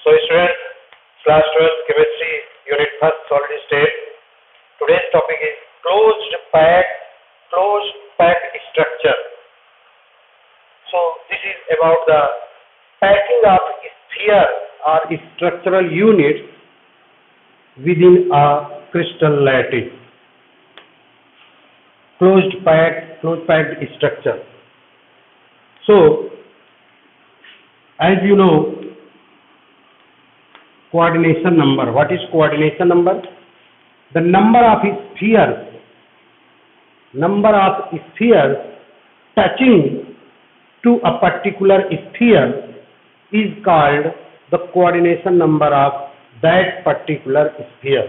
So students, class 12 chemistry unit first solid state. Today's topic is closed packed structure. So this is about the packing of sphere or structural units within a crystal lattice. Closed packed structure. So as you know, coordination number. What is coordination number? The number of spheres touching to a particular sphere is called the coordination number of that particular sphere.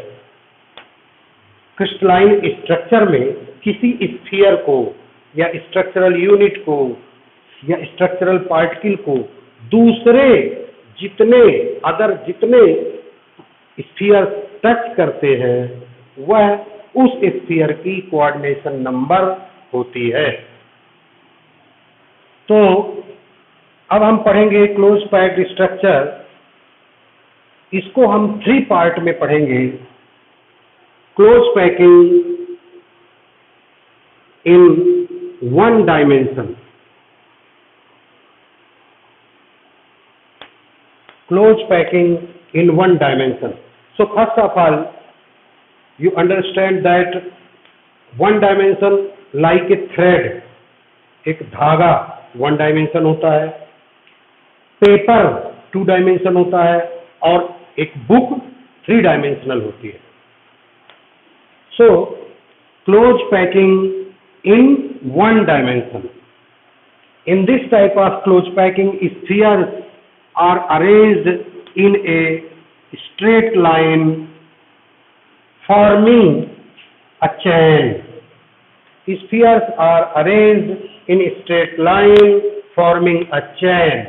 Crystalline structure में किसी sphere को या structural unit को या structural particle को दूसरे जितने sphere touch करते हैं वह उस स्फीयर की कोऑर्डिनेशन नंबर होती है। तो अब हम पढ़ेंगे क्लोज पैक्ड स्ट्रक्चर। इसको हम 3 पार्ट में पढ़ेंगे। Close packing in 1 dimension. Close packing in 1 dimension. So first of all, you understand that 1 dimension like a thread, एक धागा 1 dimension होता है, पेपर 2 dimension होता है और एक बुक 3 dimensional होती है। So close packing in 1 dimension. In this type of close packing, spheres are arranged in a straight line forming a chain. Spheres are arranged in a straight line forming a chain.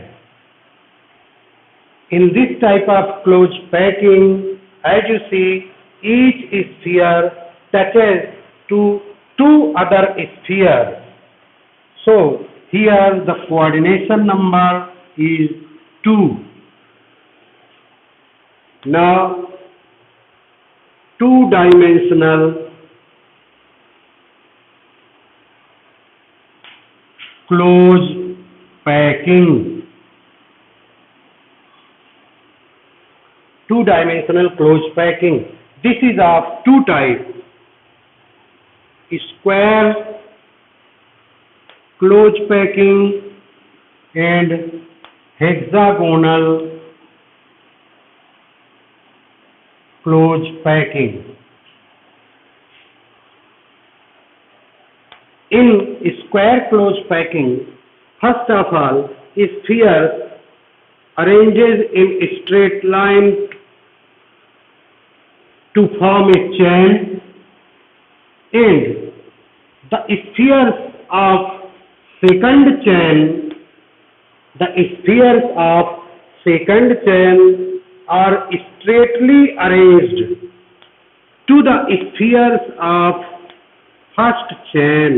In this type of close packing, as you see, each sphere touches to 2 other spheres. So here the coordination number is 2. Now 2-dimensional close packing. 2-dimensional close packing. This is of 2 types: square close packing and hexagonal close packing. In square close packing, first of all, sphere arranges in a straight line to form a chain, and the spheres of second chain are straightly arranged to the spheres of first chain.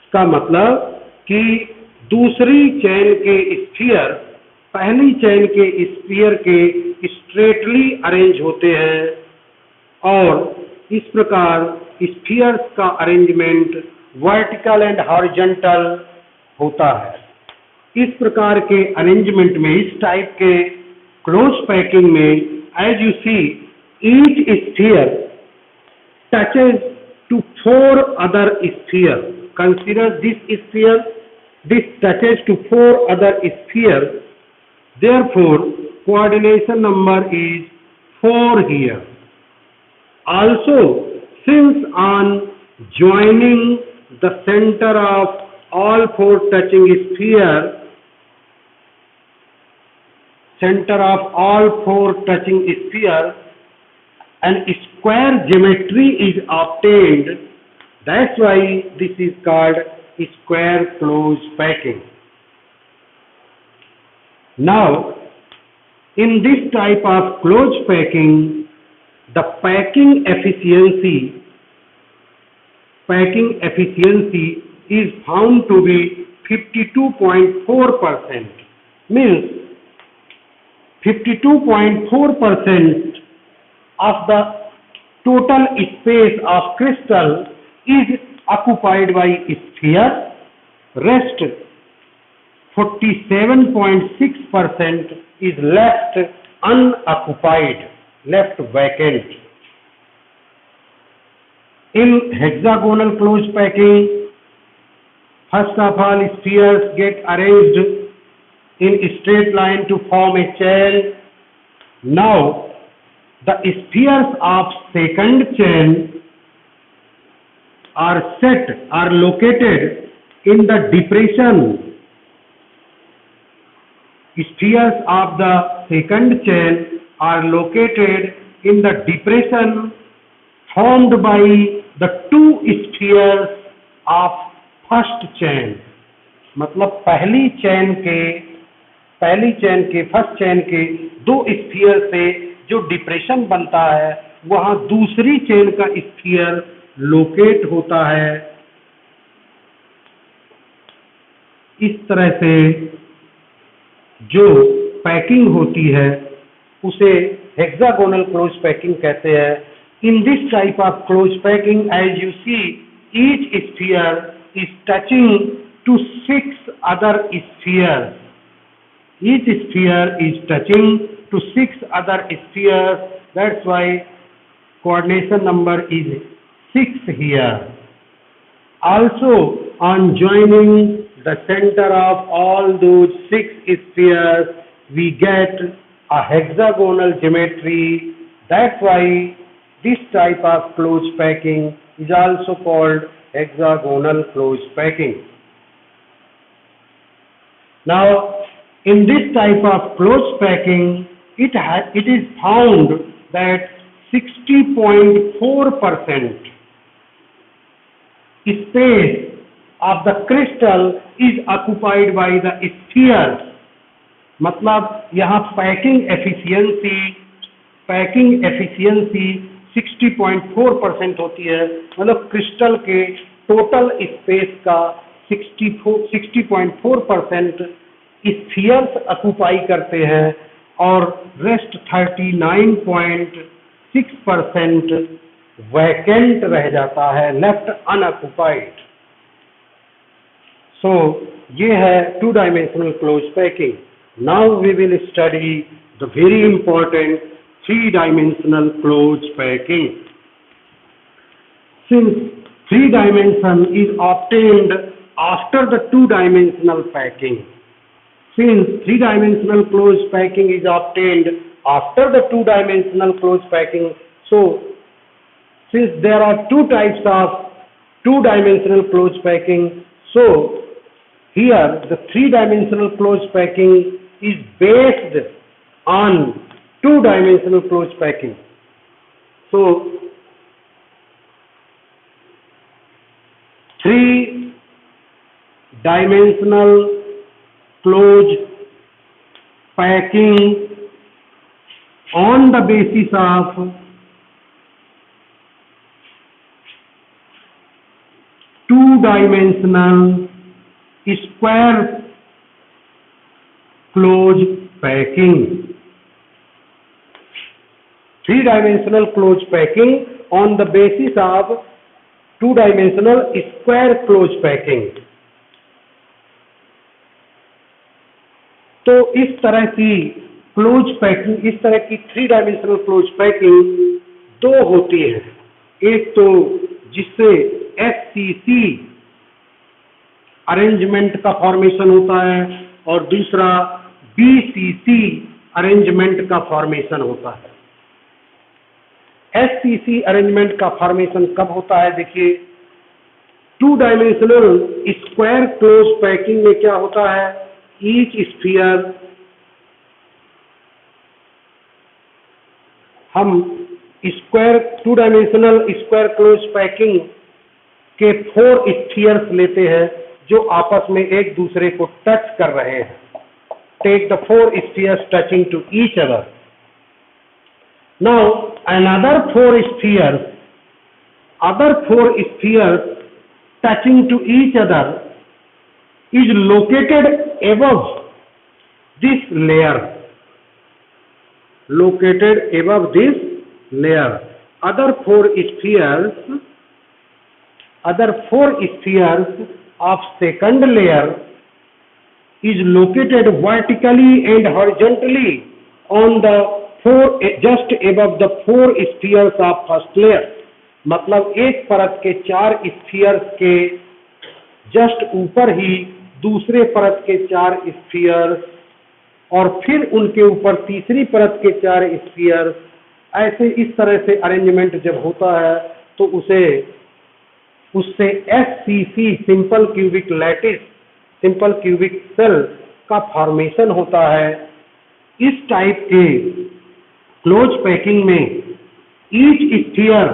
इसका मतलब कि दूसरी chain के sphere पहली chain के sphere के straightly arrange होते हैं और इस प्रकार स्फीयर्स का अरेंजमेंट वर्टिकल एंड हॉरिजॉन्टल होता है। इस प्रकार के अरेंजमेंट में, इस टाइप के क्लोज पैकिंग में, as you see, each sphere touches to 4 other sphere. Consider this sphere, this touches to 4 other sphere, therefore coordination number is 4 here. Also, since on joining the center of all 4 touching spheres, and square geometry is obtained, that's why this is called square close packing. Now, in this type of close packing, the packing efficiency is found to be 52.4%, means 52.4% of the total space of crystal is occupied by sphere. Rest 47.6% is left unoccupied, left vacant. In hexagonal closed packing, first of all, spheres get arranged in straight line to form a chain. Now, the spheres of second chain are located in the depression. Spheres of the second chain are located in the depression formed by the two spheres of first chain. मतलब पहली chain के first chain के दो sphere से जो depression बनता है वहां दूसरी चेन का स्फीयर लोकेट होता है। इस तरह से जो पैकिंग होती है उसे हेक्सागोनल क्लोज पैकिंग कहते हैं। In this type of close packing, as you see, each sphere is touching to 6 other spheres. Each sphere is touching to 6 other spheres. That's why coordination number is 6 here. Also, on joining the center of all those 6 spheres, we get a hexagonal geometry. That's why this type of closed packing is also called hexagonal closed packing. Now, in this type of closed packing, it is found that 60.4% space of the crystal is occupied by the spheres. मतलब यहाँ packing efficiency 60.4% होती है। मतलब crystal के total space का 60.4% spheres occupy करते हैं और रेस्ट 39.6% वैकेंट रह जाता है, लेफ्ट अनऑक्युपाइड। सो ये है 2 dimensional close packing. Now we will study the very important 3 dimensional close packing. Since 3 dimension is obtained after the 2-dimensional packing. Since 3-dimensional closed packing is obtained after the 2-dimensional closed packing, so since there are 2 types of 2-dimensional closed packing, so here the 3-dimensional closed packing is based on 2-dimensional closed packing. So 3-dimensional closed packing on the basis of 2-dimensional square closed packing. 3-dimensional closed packing on the basis of 2-dimensional square closed packing. तो इस तरह की close packing, इस तरह की 3-dimensional close packing 2 होती है। एक तो जिससे SCC अरेंजमेंट का फॉर्मेशन होता है और दूसरा BCC अरेंजमेंट का फॉर्मेशन होता है। SCC अरेंजमेंट का फॉर्मेशन कब होता है? देखिए, 2-dimensional स्क्वायर क्लोज पैकिंग में क्या होता है, ईच स्फीयर हम 2-dimensional स्क्वायर क्लोज पैकिंग के 4 स्फीयर्स लेते हैं जो आपस में एक दूसरे को टच कर रहे हैं। Take the 4 spheres touching to each other. Now another 4 spheres touching to each other is located above this layer. located above this layer. Other four spheres of second layer is located vertically and horizontally on the four, just above the four spheres of first layer. मतलब एक परत के चार spheres के just ऊपर ही दूसरे परत के चार स्फीयर्स और फिर उनके ऊपर तीसरी परत के चार स्फीयर्स, ऐसे इस तरह से अरेंजमेंट जब होता है तो उससे SCC simple cubic lattice, simple cubic cell का फॉर्मेशन होता है। इस टाइप के क्लोज पैकिंग में each sphere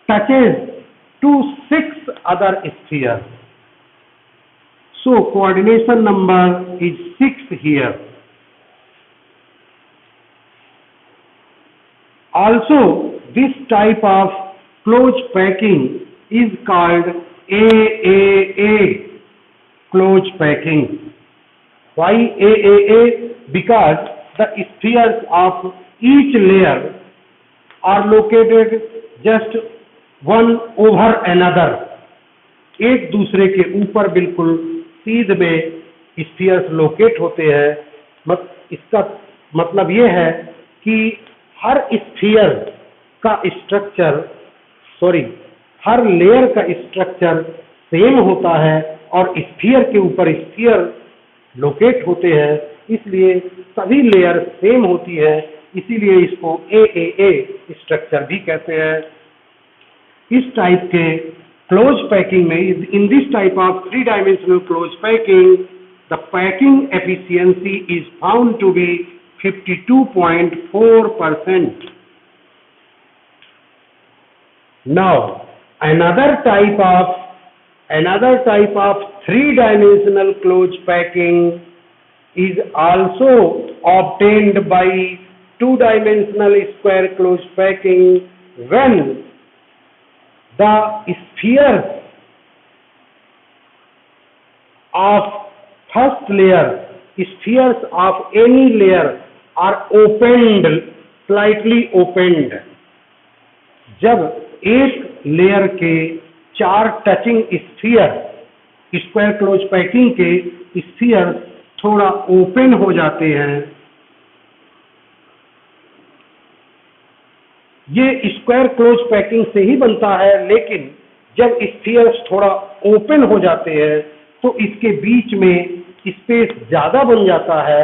touches to 6 other sphere, so coordination number is 6 here. Also, this type of close packing is called AAA close packing. Why AAA? Because the spheres of each layer are located just one over another. एक दूसरे के ऊपर बिल्कुल सीध में spheres locate होते हैं। इसका मतलब ये है कि हर स्फीयर का स्ट्रक्चर, हर लेयर का स्ट्रक्चर सेम होता है और स्फीयर के ऊपर स्फीयर लोकेट होते हैं, इसलिए सभी लेयर सेम होती है, इसीलिए इसको AAA स्ट्रक्चर भी कहते हैं। इस टाइप के क्लोज पैकिंग में, in this type of 3 dimensional close packing, the packing efficiency is found to be 52.4%. Now, another type of 3-dimensional close packing is also obtained by 2-dimensional square close packing when the spheres of first layer, spheres of any layer are opened, slightly opened. जब एक layer के 4 touching sphere, square close packing के sphere थोड़ा open हो जाते हैं, ये square close packing से ही बनता है, लेकिन जब स्फीयर्स थोड़ा ओपन हो जाते हैं तो इसके बीच में स्पेस ज्यादा बन जाता है।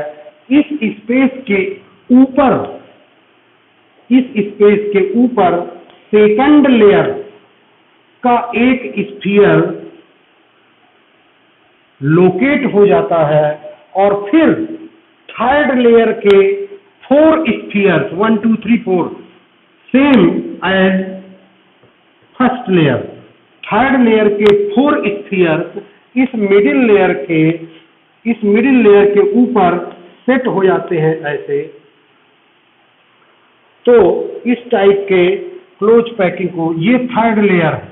इस स्पेस के ऊपर सेकंड लेयर का एक स्फीयर लोकेट हो जाता है और फिर थर्ड लेयर के 4 spheres, 1 2 3 4, same as first layer, third layer के 4 स्फीयर्स इस मिडिल लेयर के ऊपर सेट हो जाते हैं ऐसे। तो इस टाइप के क्लोज पैकिंग को, ये थर्ड लेयर है।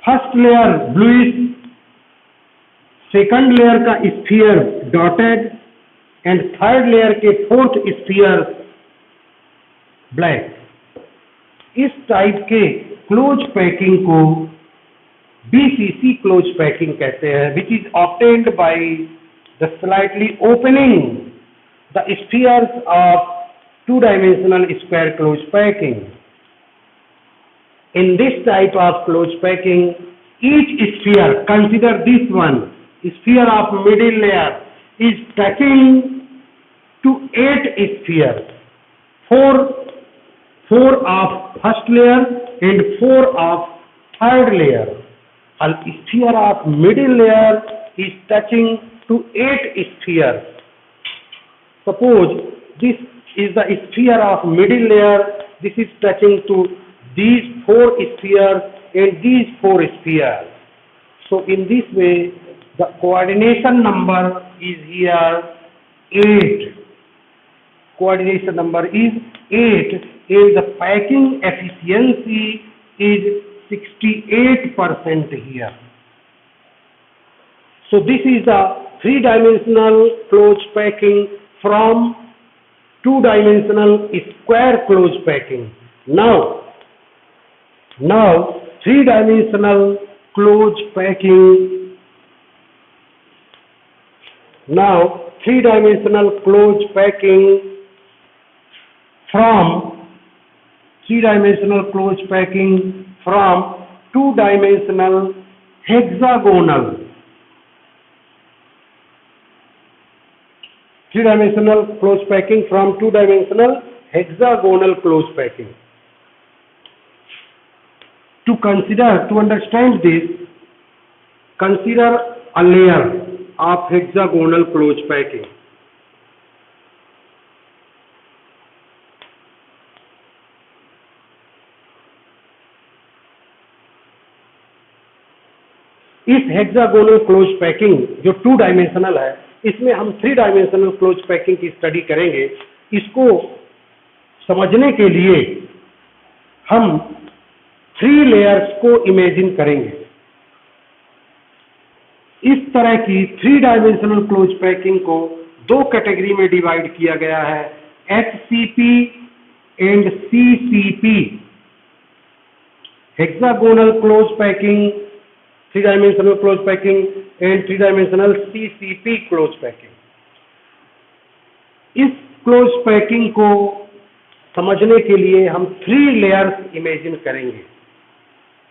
First layer bluish, second layer का sphere dotted and third layer के 4th स्फीयर ब्लैक। इस टाइप के क्लोज पैकिंग को BCC क्लोज पैकिंग कहते हैं, which is obtained by the slightly opening the spheres of 2-dimensional square close packing. In this type of close packing, each sphere, consider this one, sphere of middle layer is touching to 8 spheres, 4 of first layer and 4 of third layer. A sphere of middle layer is touching to 8 spheres. Suppose this is the sphere of middle layer, this is touching to these 4 spheres and these 4 spheres. So in this way the coordination number is here 8. Coordination number is 8 and the packing efficiency is 68% here. So this is the three-dimensional closed packing from two-dimensional square closed packing. Now three-dimensional closed packing. Now three-dimensional closed packing from three-dimensional closed packing from two-dimensional hexagonal. Three-dimensional closed packing from two-dimensional hexagonal closed packing. To understand this, consider a layer of hexagonal closed packing. इस hexagonal close packing जो two dimensional है, इसमें हम three dimensional close packing की study करेंगे। इसको समझने के लिए हम थ्री लेयर्स को इमेजिन करेंगे। इस तरह की थ्री डायमेंशनल क्लोज पैकिंग को दो कैटेगरी में डिवाइड किया गया है, HCP and CCP। Hexagonal close packing, three dimensional close packing and three dimensional CCP close packing. इस क्लोज पैकिंग को समझने के लिए हम थ्री लेयर्स इमेजिन करेंगे।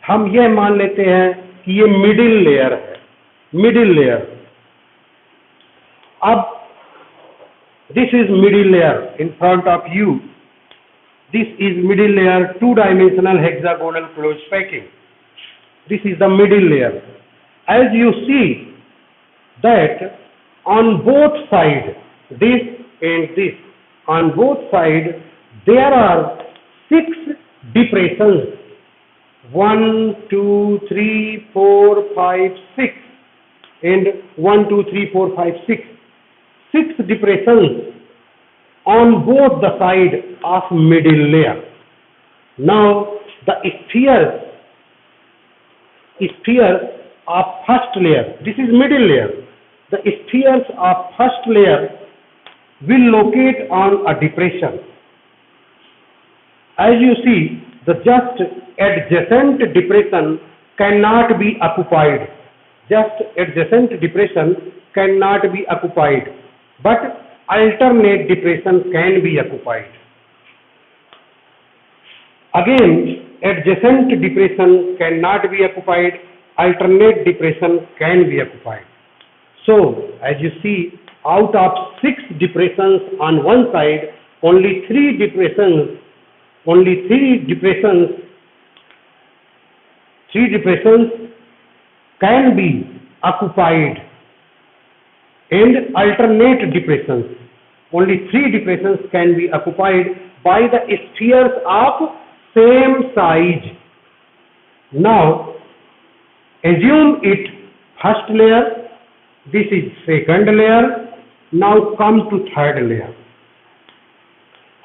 हम यह मान लेते हैं कि ये मिडिल लेयर है, मिडिल लेयर। अब this is middle layer in front of you, this is middle layer, two dimensional hexagonal close packing. This is the middle layer. As you see that on both sides, this and this, on both sides there are 6 depressions, 1 2 3 4 5 6 and 1 2 3 4 5 6, 6 depressions on both the side of middle layer. Now the spheres of first layer, this is middle layer, the spheres of first layer will locate on a depression. As you see, the just adjacent depression cannot be occupied, just adjacent depression cannot be occupied, but alternate depression can be occupied. Again, adjacent depression cannot be occupied, alternate depression can be occupied. So, as you see, out of 6 depressions on one side, only 3 depressions can be occupied, and alternate depressions, only 3 depressions can be occupied by the spheres of same size. Now assume it first layer, this is second layer, now come to third layer.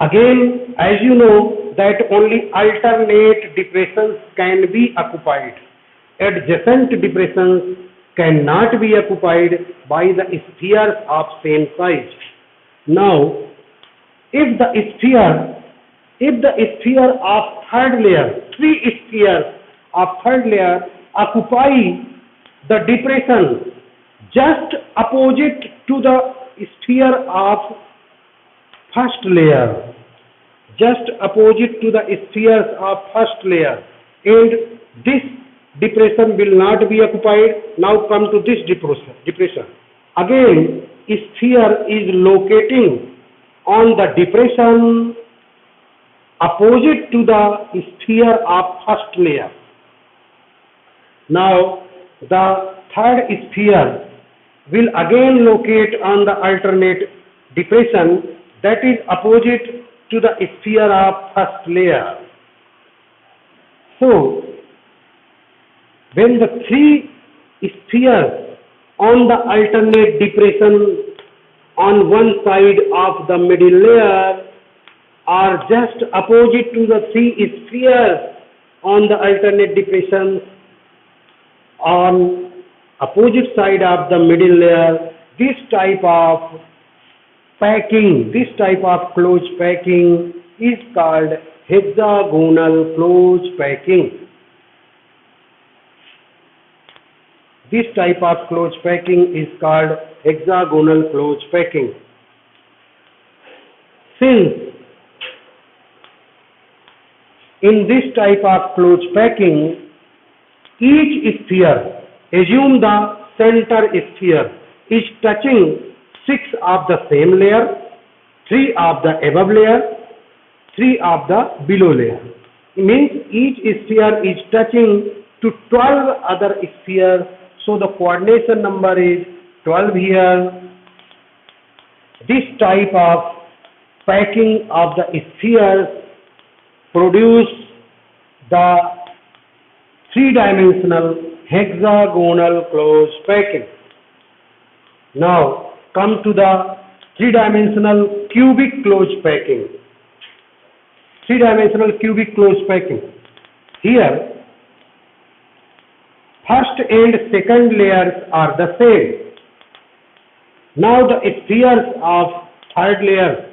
Again, as you know that only alternate depressions can be occupied, adjacent depressions cannot be occupied by the spheres of same size. Now if the sphere of third layer, 3 spheres of third layer occupy the depression just opposite to the sphere of first layer, just opposite to the spheres of first layer, and this depression will not be occupied. Now come to this depression. Again, sphere is locating on the depression opposite to the sphere of first layer. Now the third sphere will again locate on the alternate depression that is opposite to the sphere of first layer. So when the 3 spheres on the alternate depression on one side of the middle layer are just opposite to the 3 spheres on the alternate depression on opposite side of the middle layer, this type of packing, this type of close packing is called hexagonal close packing. This type of close packing is called hexagonal close packing. Since in this type of close packing, each sphere, assume the center sphere is touching 6 of the same layer, 3 of the above layer, 3 of the below layer. It means each sphere is touching to 12 other spheres, so the coordination number is 12 here. This type of packing of the spheres produce the three-dimensional hexagonal close packing. Now come to the three-dimensional cubic close packing. Three-dimensional cubic close packing. Here, first and second layers are the same. Now the spheres of third layer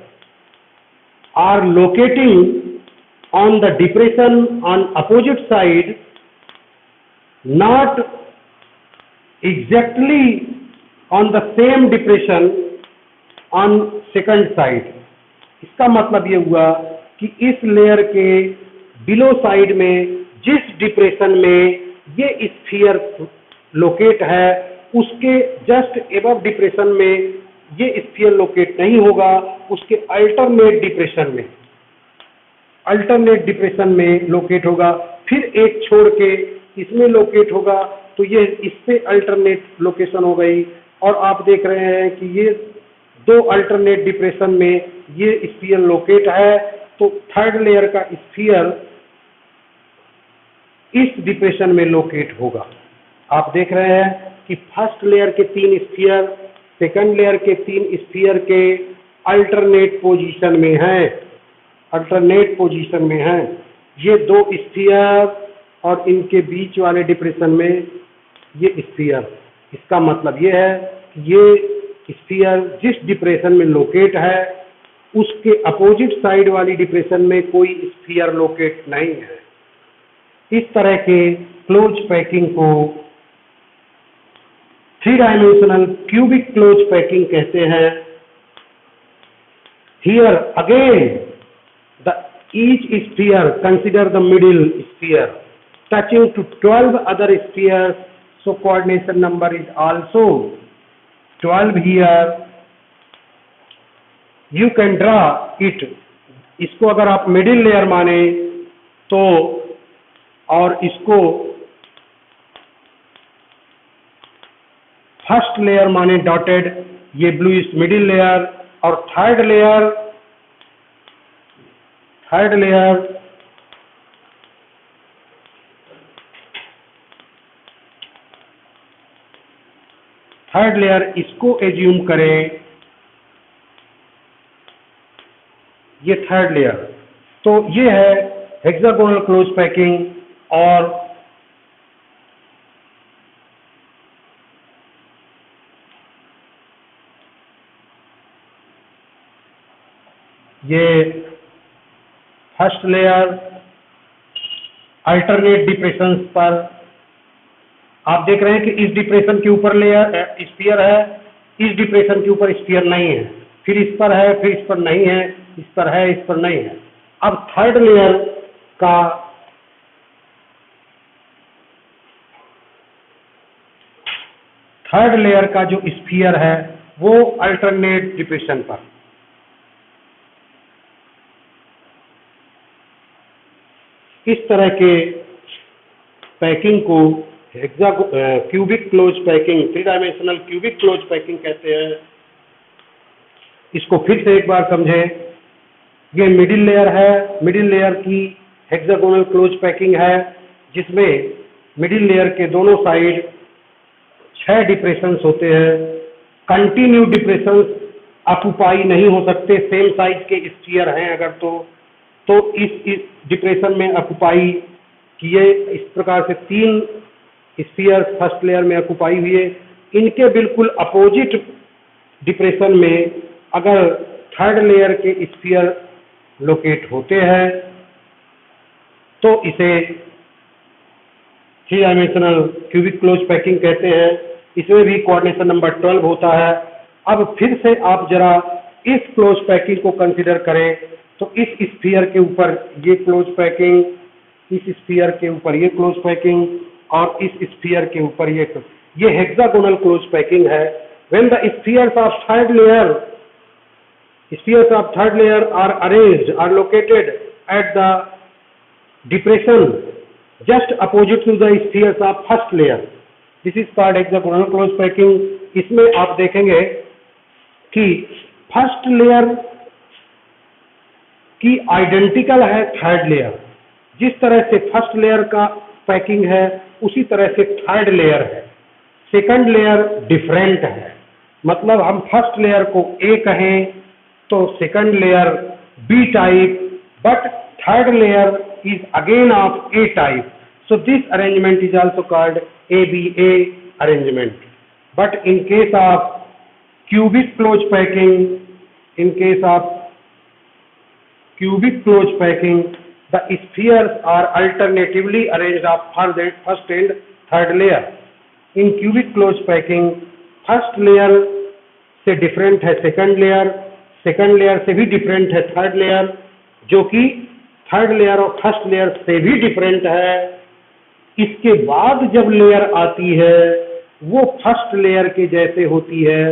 are locating on the depression on opposite side, not exactly on the same depression on second side. इसका मतलब ये हुआ कि इस layer के below side में जिस depression में ये स्फीयर लोकेट है, उसके जस्ट एबव डिप्रेशन में ये स्फीयर लोकेट नहीं होगा, उसके अल्टरनेट डिप्रेशन में लोकेट होगा, फिर एक छोड़ के इसमें लोकेट होगा, तो ये इससे अल्टरनेट लोकेशन हो गई। और आप देख रहे हैं कि ये दो अल्टरनेट डिप्रेशन में ये स्फीयर लोकेट है, तो थर्ड लेयर का स्फीयर इस डिप्रेशन में लोकेट होगा। आप देख रहे हैं कि फर्स्ट लेयर के 3 स्फीयर, सेकंड लेयर के 3 स्फीयर के अल्टरनेट पोजीशन में हैं, ये 2 स्फीयर और इनके बीच वाले डिप्रेशन में ये स्फीयर। इसका मतलब ये है कि ये स्फीयर जिस डिप्रेशन में लोकेट है, उसके अपोजिट साइड वाली डिप्रेशन में कोई स्फीयर लोकेट नहीं है। इस तरह के क्लोज पैकिंग को three dimensional cubic close packing कहते हैं। Here again the each sphere consider the middle sphere touching to 12 other spheres, so coordination number is also 12 here. You can draw it. इसको अगर आप मिडिल लेयर माने तो, और इसको फर्स्ट लेयर माने डॉटेड, ये ब्लू इज मिडिल लेयर, और थर्ड लेयर इसको एज्यूम करें, ये थर्ड लेयर। तो ये है हेक्सागोनल क्लोज पैकिंग। और ये फर्स्ट लेयर अल्टरनेट डिप्रेशंस पर आप देख रहे हैं कि इस डिप्रेशन के ऊपर लेयर स्फीयर है, इस डिप्रेशन के ऊपर स्फीयर नहीं है, फिर इस पर है, फिर इस पर नहीं है, इस पर है, इस पर नहीं है। अब थर्ड लेयर का जो स्फीयर है वो अल्टरनेट डिप्रेशन पर। इस तरह के पैकिंग को cubic close packing, three dimensional cubic close packing कहते हैं। इसको फिर से एक बार समझें। ये मिडिल लेयर है, मिडिल लेयर की हेक्सागोनल क्लोज पैकिंग है, जिसमें मिडिल लेयर के दोनों साइड 6 डिप्रेशंस होते हैं। कंटिन्यू डिप्रेशंस ऑक्युपाई नहीं हो सकते, सेम साइज के स्फीयर हैं अगर तो इस डिप्रेशन में ऑक्युपाई किए। इस प्रकार से 3 स्फीयर फर्स्ट लेयर में ऑक्युपाई हुए। इनके बिल्कुल अपोजिट डिप्रेशन में अगर थर्ड लेयर के स्फीयर लोकेट होते हैं तो इसे 3 डायमेंशनल क्यूबिक क्लोज पैकिंग कहते हैं। इसमें भी कोऑर्डिनेशन नंबर 12 होता है। अब फिर से आप जरा इस क्लोज पैकिंग को कंसीडर करें तो इस स्फीयर के ऊपर ये क्लोज पैकिंग, इस स्फीयर के ऊपर ये क्लोज पैकिंग और इस स्फीयर के ऊपर ये हेक्सागोनल क्लोज पैकिंग है। When the spheres of third layer are arranged or located at the depression just opposite to the spheres of first layer, this is called hexagonal close packing। इसमें आप देखेंगे कि first layer की identical है third layer. जिस तरह से first layer का पैकिंग है उसी तरह से थर्ड लेयर है। सेकंड लेयर डिफरेंट है, मतलब हम फर्स्ट लेयर को ए कहें तो second layer B type, but third layer is again of A type. So this arrangement is also called ABA arrangement. But in case of cubic close packing, the spheres are alternatively arranged of first and third layer. In cubic close packing, first layer से different है second layer से भी different है third layer, जो कि third layer और first layer से भी डिफरेंट है। इसके बाद जब लेयर आती है वो फर्स्ट लेयर के जैसे होती है।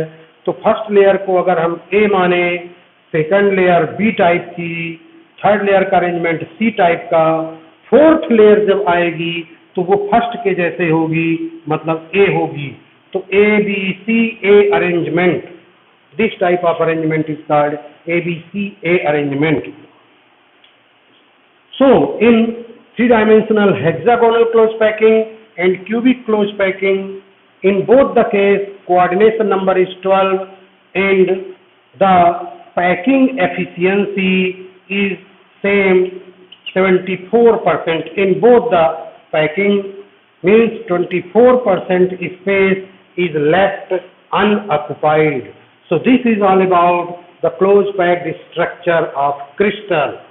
तो फर्स्ट लेयर को अगर हम ए माने, सेकंड लेयर बी टाइप की, थर्ड लेयर का अरेंजमेंट सी टाइप का, फोर्थ लेयर जब आएगी तो वो फर्स्ट के जैसे होगी, मतलब ए होगी। तो A B C A arrangement, this type of arrangement is called A B C A arrangement. So, in three-dimensional hexagonal close packing and cubic close packing, in both the case, coordination number is 12 and the packing efficiency is same 74%. In both the packing means 24% space is left unoccupied. So, this is all about the close packed structure of crystal.